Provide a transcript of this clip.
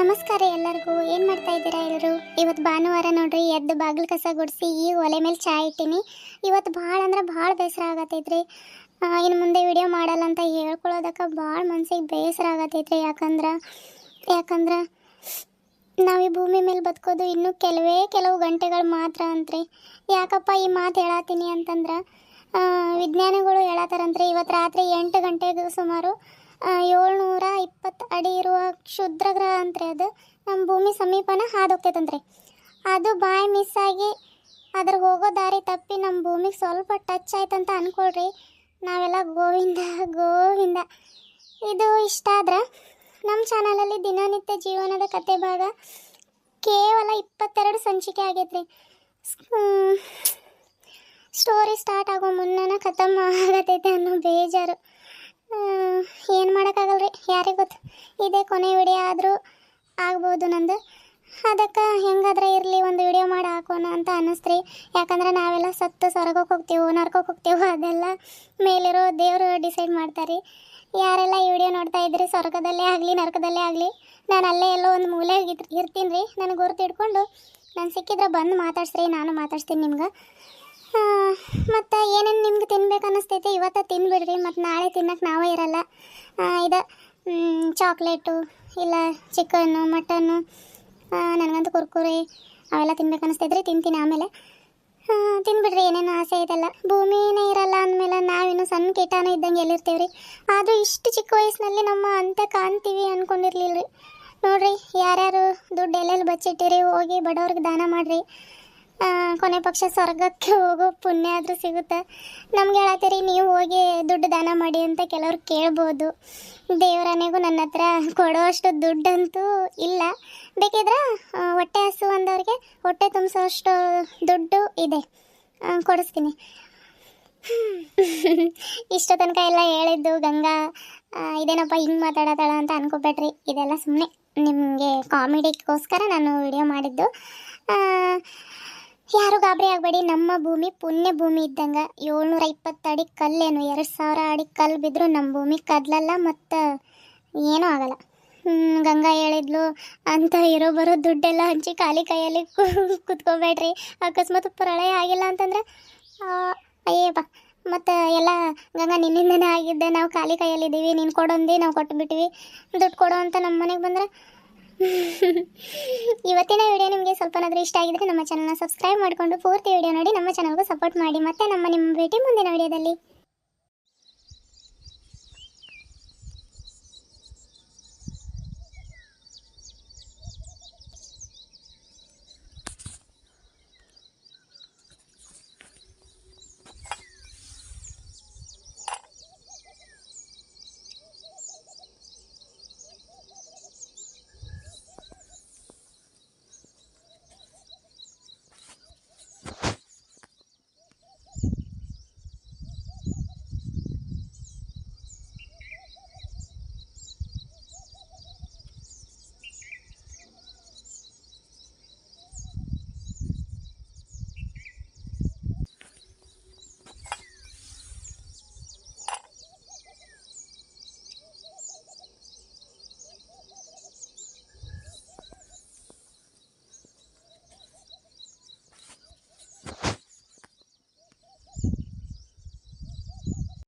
ನಮಸ್ಕಾರ ಎಲ್ಲರಿಗೂ. ಏನು ಮಾಡ್ತಾ ಇದ್ದೀರಾ ಎಲ್ಲರೂ? ಇವತ್ತು ಭಾನುವಾರ ನೋಡ್ರಿ, ಎದ್ದು ಬಾಗಿಲು ಕಸ ಗುಡಿಸಿ ಈಗ ಒಲೆ ಮೇಲೆ ಚಾಯ್ ಇಟ್ಟಿನಿ. ಇವತ್ತು ಭಾಳ ಅಂದ್ರೆ ಭಾಳ ಬೇಸರ ಆಗತ್ತೈತ್ರಿ. ಇನ್ನು ಮುಂದೆ ವಿಡಿಯೋ ಮಾಡಲ್ಲ ಅಂತ ಹೇಳ್ಕೊಳ್ಳೋದಕ್ಕೆ ಭಾಳ ಮನ್ಸಿಗೆ ಬೇಸರ ಆಗತ್ತೈತ್ರಿ. ಯಾಕಂದ್ರೆ ನಾವು ಈ ಭೂಮಿ ಮೇಲೆ ಬದುಕೋದು ಇನ್ನೂ ಕೆಲವು ಗಂಟೆಗಳು ಮಾತ್ರ ಅಂತ್ರಿ. ಯಾಕಪ್ಪ ಈ ಮಾತು ಹೇಳತ್ತೀನಿ ಅಂತಂದ್ರೆ, ವಿಜ್ಞಾನಿಗಳು ಹೇಳತ್ತಾರಂತ್ರಿ, ಇವತ್ತು ರಾತ್ರಿ 8 ಗಂಟೆಗೆ ಸುಮಾರು 720 ಅಡಿ ಇರುವ ಕ್ಷುದ್ರ ಗ್ರಹ ಅಂತ್ರಿ ಅದು ನಮ್ಮ ಭೂಮಿ ಸಮೀಪನ ಹಾದೋಗ್ತೈತಂತ್ರಿ. ಅದು ಬಾಯಿ ಮಿಸ್ ಆಗಿ ಅದ್ರ ಹೋಗೋ ದಾರಿ ತಪ್ಪಿ ನಮ್ಮ ಭೂಮಿಗೆ ಸ್ವಲ್ಪ ಟಚ್ ಆಯ್ತಂತ ಅನ್ಕೊಳ್ರಿ, ನಾವೆಲ್ಲ ಗೋವಿಂದ. ಇದು ಇಷ್ಟ ಆದ್ರೆ ನಮ್ಮ ಚಾನಲಲ್ಲಿ ದಿನನಿತ್ಯ ಜೀವನದ ಕತೆ ಭಾಗ ಕೇವಲ 22 ಸಂಚಿಕೆ ಆಗೈತ್ರಿ. ಸ್ಟೋರಿ ಸ್ಟಾರ್ಟ್ ಆಗೋ ಮುನ್ನ ಖತಮ್ ಆಗತೈತೆ ಅನ್ನೋ ಬೇಜಾರು. ಏನು ಮಾಡೋಕ್ಕಾಗಲ್ರಿ, ಯಾರಿಗೆ ಗೊತ್ತು. ಇದೇ ಕೊನೆ ವಿಡಿಯೋ ಆದರೂ ಆಗ್ಬೋದು ನಂದು. ಅದಕ್ಕೆ ಹೆಂಗಾದ್ರೆ ಇರಲಿ, ಒಂದು ವಿಡಿಯೋ ಮಾಡಿ ಹಾಕೋಣ ಅಂತ ಅನ್ನಿಸ್ತ್ರಿ. ಯಾಕಂದ್ರೆ ನಾವೆಲ್ಲ ಸತ್ತು ಸ್ವರ್ಗಕ್ಕೆ ಹೋಗ್ತೀವೋ ನರ್ಕಕ್ಕೆ ಹೋಗ್ತೀವೋ ಅದೆಲ್ಲ ಮೇಲಿರೋ ದೇವರು ಡಿಸೈಡ್ ಮಾಡ್ತಾರೆ. ಯಾರೆಲ್ಲ ಈ ವಿಡಿಯೋ ನೋಡ್ತಾ ಇದ್ರಿ, ಸ್ವರ್ಗದಲ್ಲೇ ಆಗಲಿ ನರ್ಕದಲ್ಲೇ ಆಗಲಿ, ನಾನು ಅಲ್ಲೇ ಎಲ್ಲೋ ಒಂದು ಮೂಲೆ ಇರ್ತೀನಿ ರೀ. ನನಗೆ ಗುರುತು ಇಟ್ಕೊಂಡು ನಾನು ಸಿಕ್ಕಿದ್ರೆ ಬಂದು ಮಾತಾಡ್ಸ್ರಿ, ನಾನು ಮಾತಾಡ್ಸ್ತೀನಿ ನಿಮ್ಗೆ. ಮತ್ತು ಏನೇನು ನಿಮ್ಗೆ ತಿನ್ಬೇಕು ಅನ್ನಿಸ್ತೈತೆ ಇವತ್ತು ತಿನ್ಬಿಡ್ರಿ, ಮತ್ತು ನಾಳೆ ತಿನ್ನಕ್ಕೆ ನಾವೇ ಇರಲ್ಲ. ಇದು ಚಾಕ್ಲೇಟು ಇಲ್ಲ ಚಿಕನ್ನು ಮಟನ್ನು, ನನಗಂತೂ ಕುರ್ಕುರೆ ಅವೆಲ್ಲ ತಿನ್ಬೇಕು ಅನ್ನಿಸ್ತೈತ್ರಿ. ತಿಂತೀನಿ ಆಮೇಲೆ. ತಿನ್ಬಿಡ್ರಿ, ಏನೇನು ಆಸೆ ಇದೆಲ್ಲ. ಭೂಮಿನೇ ಇರಲ್ಲ ಅಂದಮೇಲೆ ನಾವಿನ್ನು ಸಣ್ಣ ಕೀಟಾನು ಇದ್ದಂಗೆ ಎಲ್ಲಿರ್ತೀವಿ ರೀ. ಆದರೂ ಇಷ್ಟು ಚಿಕ್ಕ ವಯಸ್ಸಿನಲ್ಲಿ ನಮ್ಮ ಅಂತೆ ಕಾಣ್ತೀವಿ ಅಂದ್ಕೊಂಡಿರ್ಲಿಲ್ಲ ರೀ. ನೋಡಿರಿ, ಯಾರ್ಯಾರು ದುಡ್ಡು ಎಲ್ಲೆಲ್ಲಿ ಬಚ್ಚಿಟ್ಟಿರಿ, ಹೋಗಿ ಬಡವ್ರಿಗೆ ದಾನ ಮಾಡಿರಿ. ಕೊನೆ ಪಕ್ಷ ಸ್ವರ್ಗಕ್ಕೆ ಹೋಗೋ ಪುಣ್ಯ ಆದರೂ ಸಿಗುತ್ತೆ. ನಮ್ಗೆ ಹೇಳತ್ತೀರಿ ನೀವು ಹೋಗಿ ದುಡ್ಡು ದಾನ ಮಾಡಿ ಅಂತ ಕೆಲವ್ರು ಕೇಳ್ಬೋದು. ದೇವರನೆಗೂ ನನ್ನ ಹತ್ರ ಕೊಡೋಷ್ಟು ದುಡ್ಡಂತೂ ಇಲ್ಲ. ಬೇಕಿದ್ರೆ ಹೊಟ್ಟೆ ಹಸು ಅಂದವ್ರಿಗೆ ಹೊಟ್ಟೆ ತುಂಬಿಸೋಷ್ಟು ದುಡ್ಡು ಇದೆ, ಕೊಡಿಸ್ತೀನಿ. ಇಷ್ಟು ತನಕ ಎಲ್ಲ ಹೇಳಿದ್ದು ಗಂಗಾ ಇದೇನಪ್ಪ ಹಿಂಗೆ ಮಾತಾಡತಾಳ ಅಂತ ಅನ್ಕೋಬೇಡ್ರಿ. ಇದೆಲ್ಲ ಸುಮ್ಮನೆ ನಿಮಗೆ ಕಾಮಿಡಿಗೋಸ್ಕರ ನಾನು ವಿಡಿಯೋ ಮಾಡಿದ್ದು. ಯಾರು ಗಾಬರಿ ಆಗಬೇಡಿ, ನಮ್ಮ ಭೂಮಿ ಪುಣ್ಯ ಭೂಮಿ ಇದ್ದಂಗೆ. 720 ಅಡಿ ಕಲ್ಲೇನು 2000 ಅಡಿ ಕಲ್ಲು ಬಿದ್ದರೂ ನಮ್ಮ ಭೂಮಿ ಕದಲಲ್ಲ, ಮತ್ತು ಏನೂ ಆಗಲ್ಲ. ಗಂಗಾ ಹೇಳಿದ್ಲು ಅಂತ ಬರೋ ದುಡ್ಡೆಲ್ಲ ಹಂಚಿ ಖಾಲಿ ಕೈಯಲ್ಲಿ ಕುತ್ಕೋಬೇಡ್ರಿ. ಅಕಸ್ಮಾತ್ ಪ್ರಳಯ ಆಗಿಲ್ಲ ಅಂತಂದ್ರೆ ಅಯ್ಯಪ್ಪ, ಮತ್ತು ಎಲ್ಲ ಗಂಗಾ ನಿನ್ನಿಂದನೇ ಆಗಿದ್ದೆ, ನಾವು ಖಾಲಿ ಕೈಯಲ್ಲಿದ್ದೀವಿ, ನೀನು ಕೊಡೊಂದು ನಾವು ಕೊಟ್ಟುಬಿಟ್ಟಿವಿ, ದುಡ್ಡು ಕೊಡೋ ಅಂತ ನಮ್ಮ ಮನೆಗೆ ಬಂದರೆ. ಇವತ್ತಿನ ವಿಡಿಯೋ ನಿಮಗೆ ಸ್ವಲ್ಪನಾದರೂ ಇಷ್ಟ ಆಗಿದ್ರೆ ನಮ್ಮ ಚಾನಲ್ನ ಸಬ್ಸ್ಕ್ರೈಬ್ ಮಾಡಿಕೊಂಡು ಪೂರ್ತಿ ವಿಡಿಯೋ ನೋಡಿ ನಮ್ಮ ಚಾನಲ್ಗೂ ಸಪೋರ್ಟ್ ಮಾಡಿ. ಮತ್ತೆ ನಿಮ್ಮ ಭೇಟಿ ಮುಂದಿನ ವಿಡಿಯೋದಲ್ಲಿ.